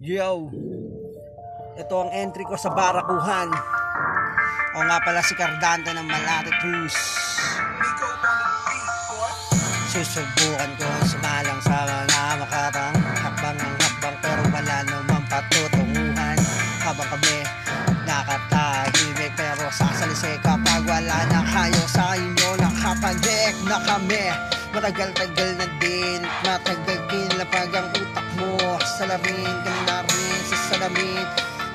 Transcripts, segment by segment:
Yo, ito ang entry ko sa Barakuhan. O nga pala si Cardante ng Malate Cruz. Susubukan ko sumalang sa mga makatang hakbang ng hakbang, pero wala namang patutunguhan. Habang kami nakatahimik, pero sasalisay kapag wala na kayo sa inyo. Nakapag-dek na kami, matagal-tagal na din, matagal kinlapag ang utak mo. Salamin ka na rin sa salamin,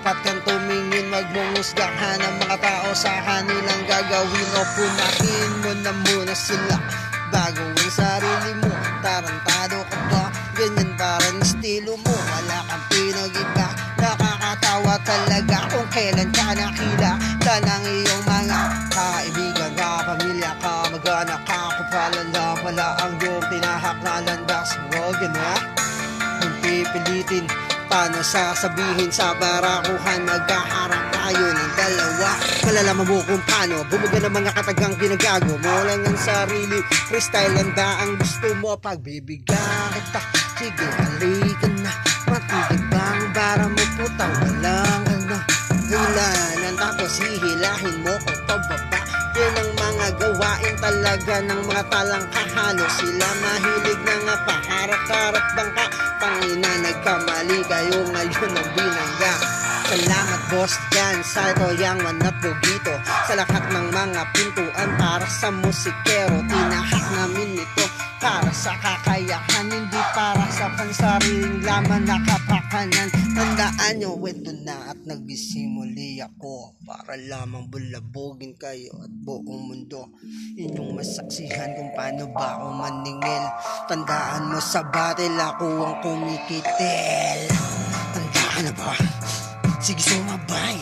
at kang tumingin, magmungusgahan ang mga tao sa kanilang gagawin. O punahin mo na muna sila bago ang sarili mo. Tarantado ka ba? Ganyan parang estilo mo, wala kang pinag-iba. Nakakatawa talaga kung kailan ka nakilala ng iyong mga kaibigan, kapamilya, kamag-anak, kapapalala. Wala ang iyong tinahak na landas. Huwag na kung pipilitin, paano sasabihin sa Barakuhan? Magkaharap tayo ng dalawa, malalaman mo kung paano bumuga ng mga katagang ginagago mo lang ang sarili. Freestyle lang ba ang gusto mo? Pagbibigyan kita, sige halika na. Matigil bang bara mo, puta, walang hulanan. Tapos hihilahin mo ko pababa. Yan ang mga gawain talaga ng mga talangkahalo. Sila mahilig na nga paharap-harap bangka. Pangina, nagkamali kayo ngayon ang binangga. Salamat boss dyan sa Toyang Manat Bugito, sa lahat ng mga pintuan para sa musikero. Tinahak namin ito para sa kakayahan, hindi para sa pansariling laman na kapakanan. Tandaan nyo, ito na at nagsisimuli ako para lamang bulabogin kayo at buong mundo inyong masaksihan kung paano ba ako maningil. Tandaan mo, sa battle ako ang kumikitil. Tandaan na ba? Sige sumabay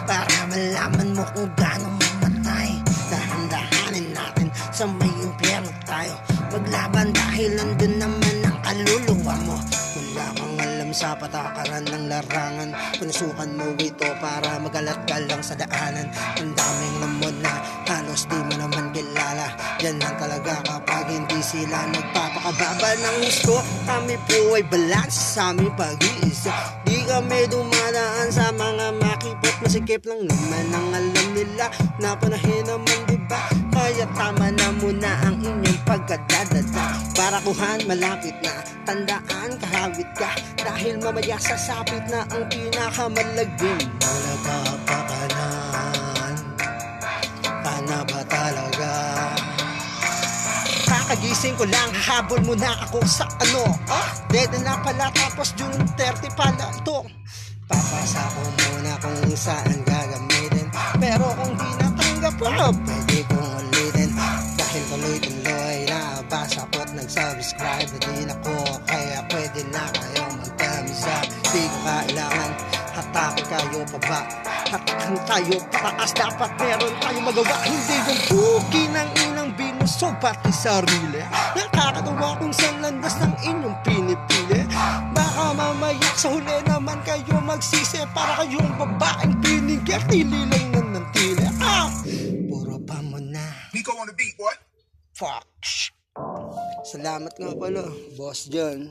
para malaman mo kung gaano mamatay. Dahan-dahanin natin sa may impyerno tayo maglaban, dahil nandun naman ang kaluluwa mo. Wala kang alam sa patakaran ng larangan, pinusukan mo ito para magalat ka lang sa daanan. Ang daming lamon na halos di mo naman kilala. Yan lang talaga kapag hindi sila nagpapakababa ng gusto. Kami po ay balance sa aming pag-iisa. Di kami dumadaan sa mga makipot, masikip lang naman ang alam nila na panahin naman, diba? Kaya tama na muna ang inyong pagkadadada. Barakuhan malapit na, tandaan kahawit ka, dahil mamaya sasapit na ang pinakamalagim. Wala ka pakanan, pana ba talaga? Kakagising ko lang, habol mo na ako sa ano. Dede na pala, tapos June 30 pala ito. Papasa ko muna kung saan gagamitin, pero kung di natanggap ko, pwede kong ulitin. Dahil tuloy-tuloy nabasa ko at nag-subscribe na din ako, kaya pwede na kayong magkamisa. Di ko kailangan hatakin kayo paba, hatakin tayo pataas. Dapat meron tayo magawa, hindi yung puki ng inang binuso pati sarili. Nakakatawa kung saan landas ng inyong pinipili. Baka mamaya sa huli naman kayo magsisi, para kayong babaeng pinigil, tili lang na ng tili. Puro pa mo na Nico on the beat, what? fuck. Salamat nga pala boss John,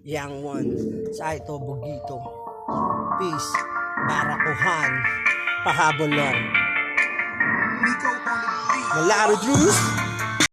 Young One, Saito Bugito. Peace. Barakuhan, pahabol lang. Nico on the beat. Malate Cruz.